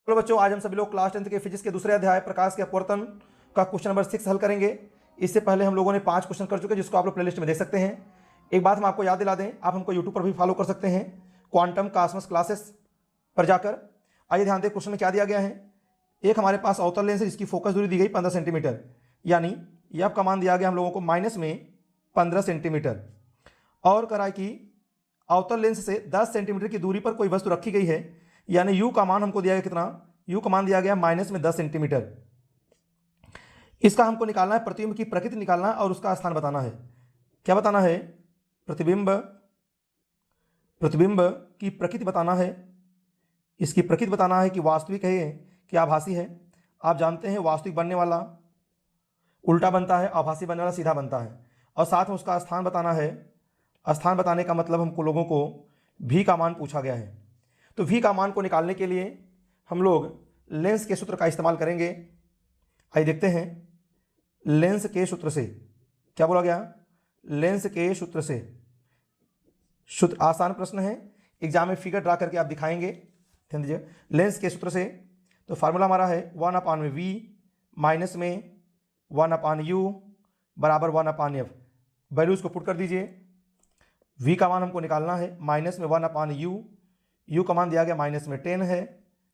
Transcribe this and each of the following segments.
चलो बच्चों, आज हम सभी लोग क्लास 10th के फिजिक्स के दूसरे अध्याय प्रकाश के अपवर्तन का क्वेश्चन नंबर 6 हल करेंगे। इससे पहले हम लोगों ने 5 क्वेश्चन कर चुके हैं, जिसको आप लोग प्लेलिस्ट में देख सकते हैं। एक बात हम आपको याद दिला दें, आप हमको यूट्यूब पर भी फॉलो कर सकते हैं, क्वांटम कॉस्मस क्लासेस पर जाकर। आइए ध्यान दें क्वेश्चन में क्या दिया गया है। एक हमारे पास अवतल लेंस है जिसकी फोकस दूरी दी गई 15 सेंटीमीटर, यानी यह का मान दिया गया हम लोगों को माइनस में 15 सेंटीमीटर, और करा कि अवतल लेंस से 10 सेंटीमीटर की दूरी पर कोई वस्तु रखी गई है, यानी यू का मान हमको दिया गया कितना, यू का मान दिया गया माइनस में 10 सेंटीमीटर। इसका हमको निकालना है, प्रतिबिंब की प्रकृति निकालना है और उसका स्थान बताना है। क्या बताना है? प्रतिबिंब की प्रकृति बताना है। इसकी प्रकृति बताना है कि वास्तविक है कि आभासी है। आप जानते हैं वास्तविक बनने वाला उल्टा बनता है, आभासी बनने वाला सीधा बनता है। और साथ में उसका स्थान बताना है। स्थान बताने का मतलब हमको लोगों को भी का मान पूछा गया है, तो भी का मान को निकालने के लिए हम लोग लेंस के सूत्र का इस्तेमाल करेंगे। आइए देखते हैं लेंस के सूत्र से क्या बोला गया। लेंस के सूत्र से सूत्र आसान प्रश्न है, एग्जाम में फिगर ड्रा करके आप दिखाएंगे। ध्यान दीजिए, लेंस के सूत्र से तो फार्मूला हमारा है 1/v माइनस में 1/u बराबर 1/f। वैल्यूज को पुट कर दीजिए। v का मान हमको निकालना है, माइनस में 1/u, u का मान दिया गया माइनस में 10 है,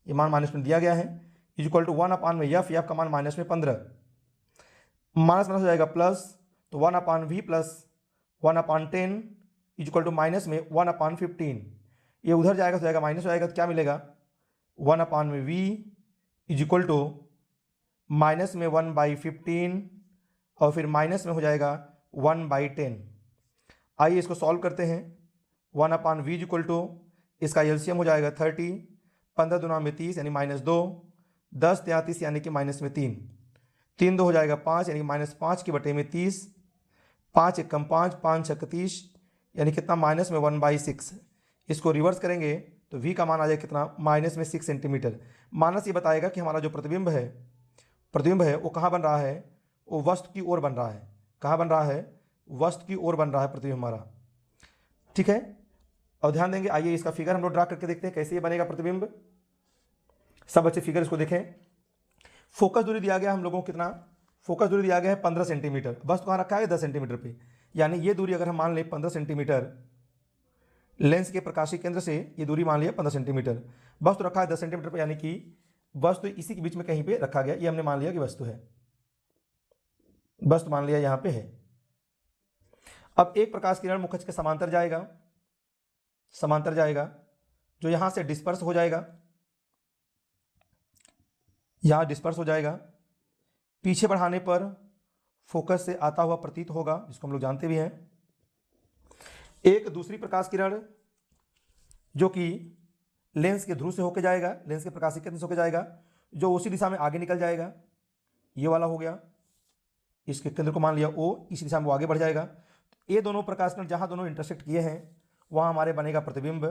ये मान माइनस में दिया गया है, इक्वल टू 1/f, f का मान माइनस में 15, माइनस माइनस हो जाएगा प्लस, तो 1/v plus 1/10 equal to minus में 1/15। ये उधर जाएगा तो जाएगा माइनस हो जाएगा, तो क्या मिलेगा 1/v इक्वल टू माइनस में 1/15 और फिर माइनस में हो जाएगा 1/10। आइए इसको सॉल्व करते हैं। 1/v इक्वल टू इसका एलसीएम हो जाएगा 30, 15 दूना में 30 यानी -2, 10 33 यानी कि माइनस में 3, 3 2 हो जाएगा 5 यानी -5 की बटे में 30, 5 1 कम 5, 5 6 30 यानी कितना माइनस में 1/6। इसको रिवर्स करेंगे तो v का मान आ जाएगा कितना, माइनस में 6 सेंटीमीटर। माइनस ये बताएगा कि हमारा जो प्रतिबिंब है वो कहाँ बन रहा है, वो वस्तु की ओर बन रहा है। कहाँ बन रहा है? वस्तु की ओर बन रहा है प्रतिबिंब हमारा। ठीक है, और ध्यान देंगे। आइए इसका फिगर हम लोग ड्रा करके देखते हैं कैसे ये बनेगा प्रतिबिंब। सब बच्चे फिगर इसको देखें। फोकस दूरी दिया गया हम लोगों को कितना, फोकस दूरी दिया गया है 15 सेंटीमीटर, वस्तु कहाँ रखा है 10 सेंटीमीटर पे, यानी ये दूरी अगर हम मान लें 15 सेंटीमीटर, लेंस के प्रकाशीय केंद्र से ये दूरी मान लिया 15 सेंटीमीटर, वस्तु रखा है 10 सेंटीमीटर पे, यानी कि वस्तु इसी के बीच में कहीं पे रखा गया, ये हमने मान लिया कि वस्तु है, वस्तु मान लिया यहां पे है। अब एक प्रकाश किरण मुख्य के समांतर जाएगा, जो यहां से डिस्पर्स हो जाएगा, यहां डिस्पर्स हो जाएगा, पीछे बढ़ाने पर फोकस से आता हुआ प्रतीत होगा, जिसको हम लोग जानते भी हैं। एक दूसरी प्रकाश किरण जो कि लेंस के ध्रुव से होकर जाएगा, लेंस के प्रकाशीय केंद्र से होकर जाएगा, जो उसी दिशा में आगे निकल जाएगा, ये वाला हो गया, इसके केंद्र को मान लिया O, इसी दिशा में वो आगे बढ़ जाएगा। ये दोनों प्रकाश किरण जहां दोनों इंटरसेक्ट किए हैं वहां हमारे बनेगा प्रतिबिंब।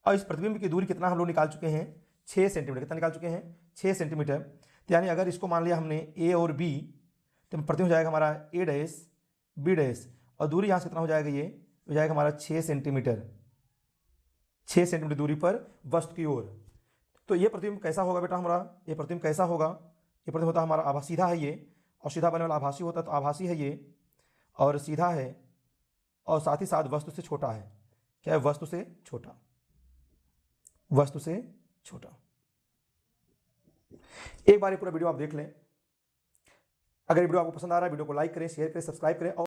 और इस प्रतिबिंब की दूरी कितना हम लोग निकाल चुके हैं, 6 सेंटीमीटर। कितना निकाल चुके हैं? 6 सेंटीमीटर। तो यानी अगर इसको मान लिया हमने A और B, तो प्रतिबिंब हो जाएगा हमारा A' B', और दूरी यहाँ से कितना हो जाएगा, ये हो जाएगा हमारा 6 सेंटीमीटर, 6 सेंटीमीटर दूरी पर वस्तु की ओर। तो ये प्रतिबिंब कैसा होगा बेटा हमारा, ये प्रतिबिंब कैसा होगा, ये प्रतिबिंब होता है हमारा सीधा है ये, और सीधा बनने वाला आभासी होता है, तो आभासी है ये, और सीधा है, और साथ ही साथ वस्तु से छोटा है। क्या है? वस्तु से छोटा, वस्तु से छोटा। एक बार ये पूरा वीडियो आप देख लें। अगर ये वीडियो आपको पसंद आ रहा है, वीडियो को लाइक करें, शेयर करें, सब्सक्राइब करें। और